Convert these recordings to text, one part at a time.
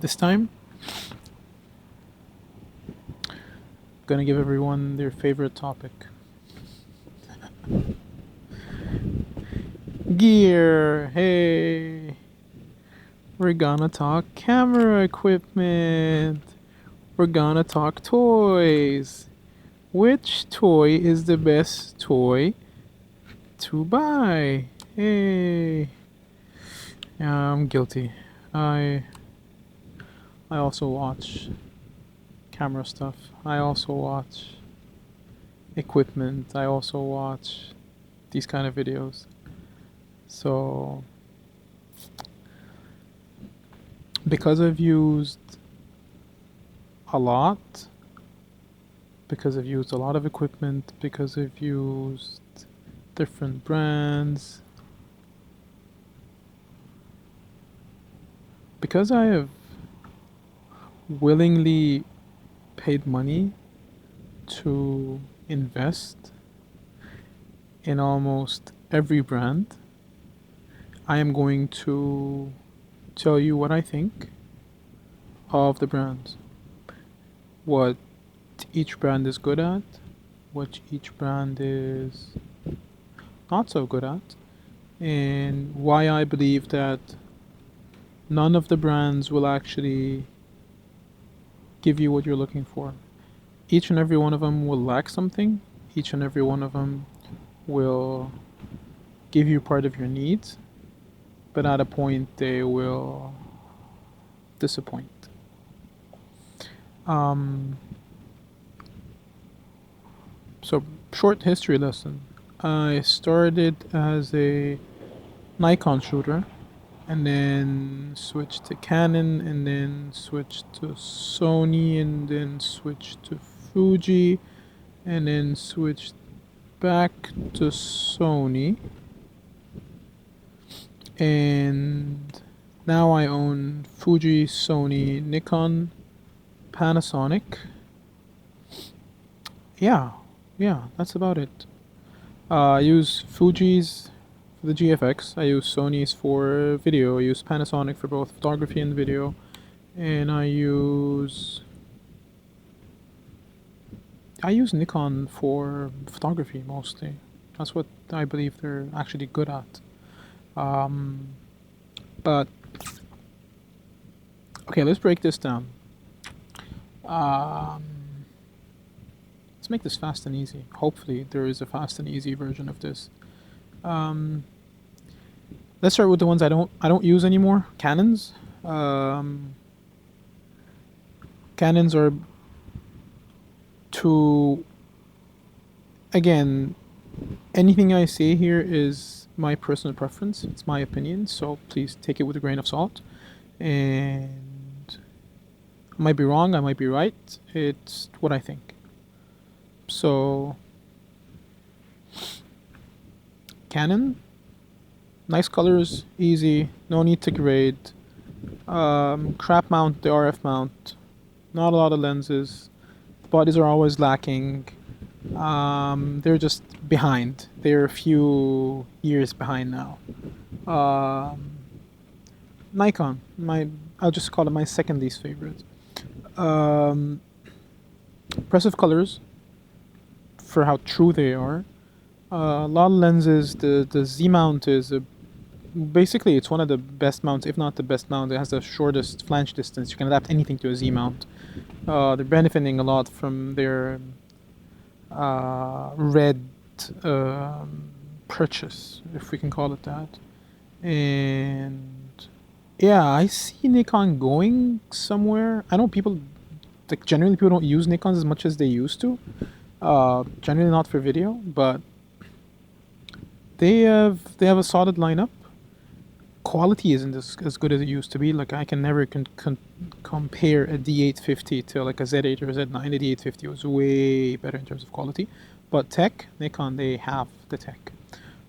This time, gonna give everyone their favorite topic. Gear! Hey! We're gonna talk camera equipment! We're gonna talk toys! Which toy is the best toy to buy? Hey! Yeah, I'm guilty. I also watch camera stuff. I also watch equipment. I also watch these kind of videos. So because I've used a lot, because I've used a lot of equipment, because I've used different brands, because I have willingly paid money to invest in almost every brand, I am going to tell you what I think of the brands, what each brand is good at, what each brand is not so good at, and why I believe that none of the brands will actually give you what you're looking for. Each and every one of them will lack something. Each and every one of them will give you part of your needs, but at a point they will disappoint. So, short history lesson. I started as a Nikon shooter and then switched to Canon and then switched to Sony and then switched to Fuji and then switched back to Sony, and now I own Fuji, Sony, Nikon, Panasonic. Yeah, that's about it. I use Fuji's for the GFX. I use Sony's for video. I use Panasonic for both photography and video, and I use Nikon for photography mostly. That's what I believe they're actually good at. But okay, let's break this down. Let's make this fast and easy. Hopefully, there is a fast and easy version of this. Let's start with the ones I don't use anymore. Canons. Canons are to, again, anything I say here is my personal preference. It's my opinion, so please take it with a grain of salt. And I might be wrong, I might be right. It's what I think. So, Canon, nice colors, easy, no need to grade. Crap mount, the RF mount, not a lot of lenses. The bodies are always lacking. They're just behind. They're a few years behind now. Nikon, I'll just call it my second least favorite. Impressive colors for how true they are. A lot of lenses. The Z mount is basically it's one of the best mounts, if not the best mount. It has the shortest flange distance. You can adapt anything to a Z mount. They're benefiting a lot from their red purchase, if we can call it that. And yeah, I see Nikon going somewhere. I know people, like generally people don't use Nikons as much as they used to. Generally not for video, but they have a solid lineup. Quality isn't as good as it used to be. Like I can never compare a D850 to like a Z8 or a Z9. The D850 was way better in terms of quality, but tech, Nikon, they have the tech.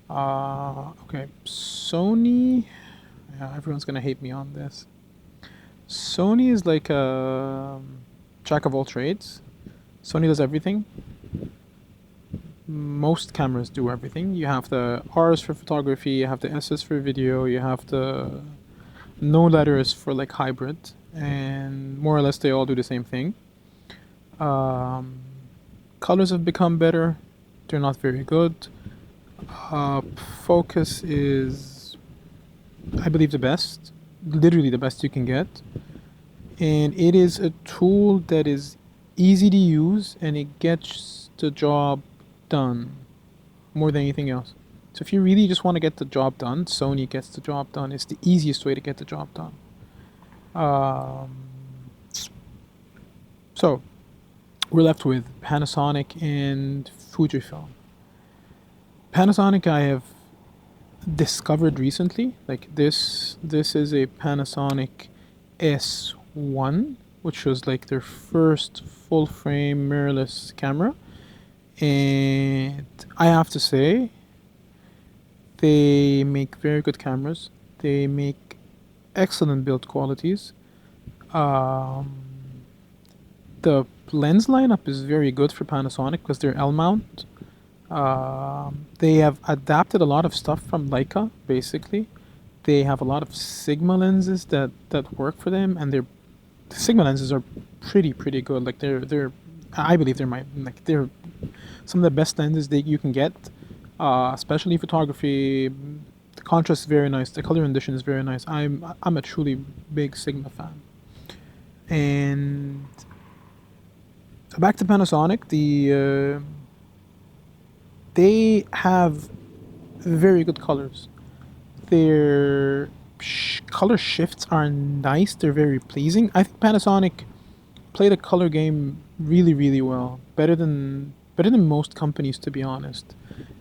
Okay, Sony. Yeah, everyone's gonna hate me on this. Sony is like a jack of all trades. Sony does everything. Most cameras do everything. You have the R's for photography, you have the S's for video, you have the no letters for like hybrid. and more or less they all do the same thing. Um, Colors have become better. They're not very good. Uh, Focus is, I believe, the best, literally the best you can get. And it is a tool that is easy to use and it gets the job done more than anything else. So if you really just want to get the job done, Sony gets the job done. It's the easiest way to get the job done. Um, so we're left with Panasonic and Fujifilm. Panasonic I have discovered recently. Like this is a Panasonic S1, which was like their first full frame mirrorless camera. And I have to say, they make very good cameras. They make excellent build qualities. Um, the lens lineup is very good for Panasonic because they're L mount. They have adapted a lot of stuff from Leica, basically. They have a lot of Sigma lenses that work for them, and the Sigma lenses are pretty good. Like they're I believe they're some of the best lenses that you can get, especially photography. The contrast is very nice. The color rendition is very nice. I'm a truly big Sigma fan. And back to Panasonic, they have very good colors. Their color shifts are nice. They're very pleasing. I think Panasonic play the color game really well, better than most companies, to be honest.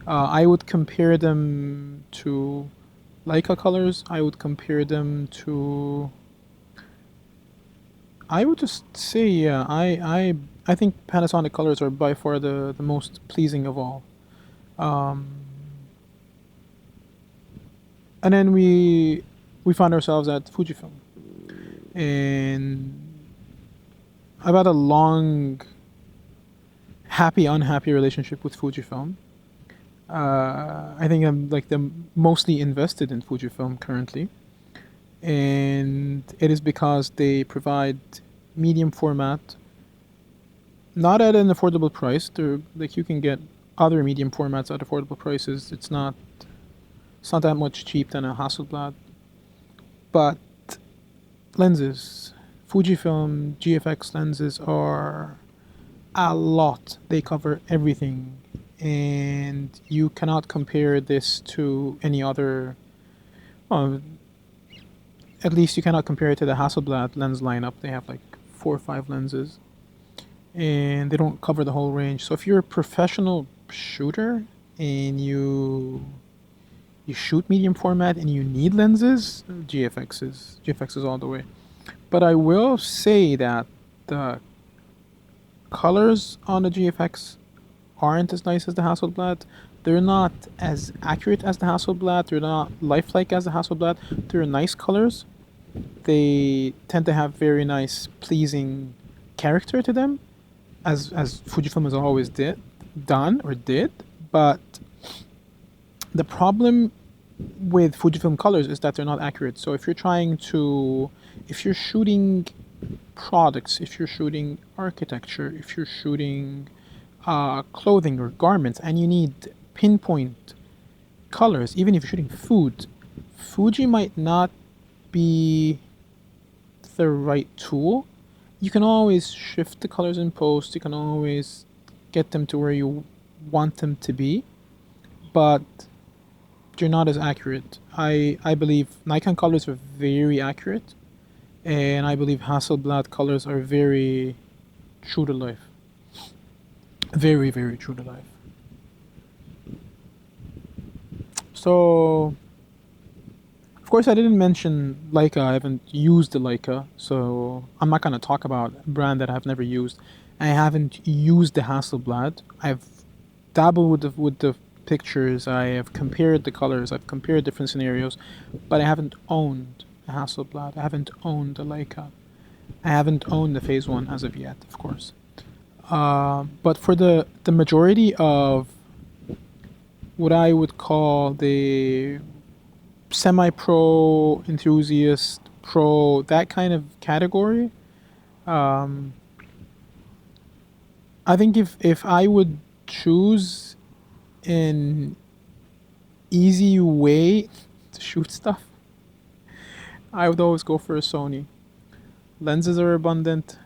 I would compare them to Leica colors. I would compare them to. I would just say, yeah, I think Panasonic colors are by far the most pleasing of all. Um, and then we found ourselves at Fujifilm, and I've had a long, happy, unhappy relationship with Fujifilm. I think I'm like the mostly invested in Fujifilm currently, and it is because they provide medium format, not at an affordable price. They're like you can get other medium formats at affordable prices. It's not that much cheap than a Hasselblad, but lenses, Fujifilm GFX lenses are a lot. They cover everything, and you cannot compare this to any other. Well, at least you cannot compare it to the Hasselblad lens lineup. They have like 4 or 5 lenses, and they don't cover the whole range. So if you're a professional shooter and you shoot medium format and you need lenses, GFX is all the way. But I will say that the colors on the GFX aren't as nice as the Hasselblad. They're not as accurate as the Hasselblad. They're not lifelike as the Hasselblad. They're nice colors. They tend to have very nice, pleasing character to them, as Fujifilm has always did. But the problem with Fujifilm colors is that they're not accurate. So if you're shooting products, if you're shooting architecture, if you're shooting clothing or garments, and you need pinpoint colors, even if you're shooting food, Fuji might not be the right tool. You can always shift the colors in post. You can always get them to where you want them to be, but they're not as accurate. I believe Nikon colors are very accurate, and I believe Hasselblad colors are very true to life. Very true to life. So, of course, I didn't mention Leica. I haven't used the Leica, so I'm not going to talk about a brand that I've never used. I haven't used the Hasselblad. I've dabbled with the pictures. I have compared the colors. I've compared different scenarios, but I haven't owned a Hasselblad. I haven't owned a Leica. I haven't owned the Phase One as of yet, of course. But for the majority of what I would call the semi-pro enthusiast Pro, that kind of category. Um, I think if I would choose an easy way to shoot stuff, I would always go for a Sony. Lenses are abundant,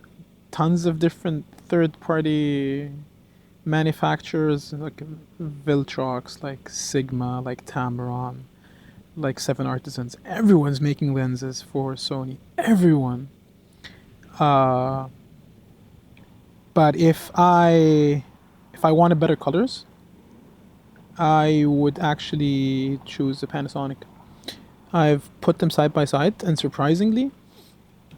tons of different third-party manufacturers like Viltrox, like Sigma, like Tamron, like Seven Artisans. Everyone's making lenses for Sony. Everyone. Uh, but if I wanted better colors, I would actually choose the Panasonic. I've put them side by side, and surprisingly,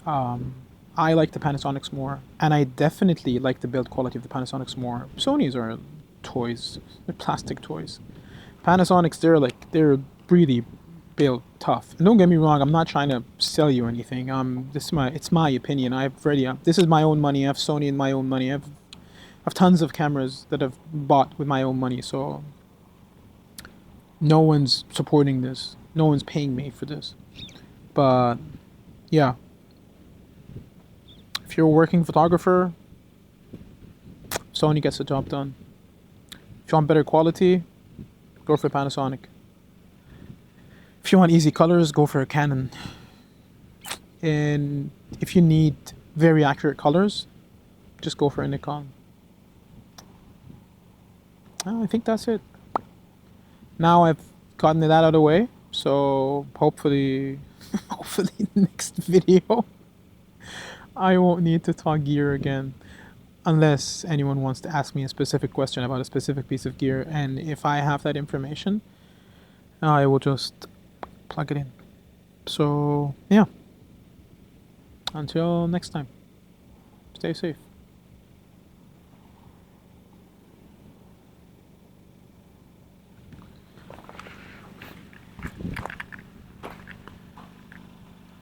um, I like the Panasonics more, and I definitely like the build quality of the Panasonics more. Sony's are toys, they're plastic toys. Panasonics, they're really built tough. And don't get me wrong, I'm not trying to sell you anything. It's my opinion. This is my own money. I have Sony in my own money. I've tons of cameras that I've bought with my own money, so no one's supporting this. No one's paying me for this. But yeah, if you're a working photographer, Sony gets the job done. If you want better quality, go for Panasonic. If you want easy colors, go for a Canon. And if you need very accurate colors, just go for a Nikon. I think that's it. Now I've gotten that out of the way, so hopefully, hopefully next video I won't need to talk gear again, unless anyone wants to ask me a specific question about a specific piece of gear, and if I have that information, I will just plug it in. So yeah, until next time, stay safe.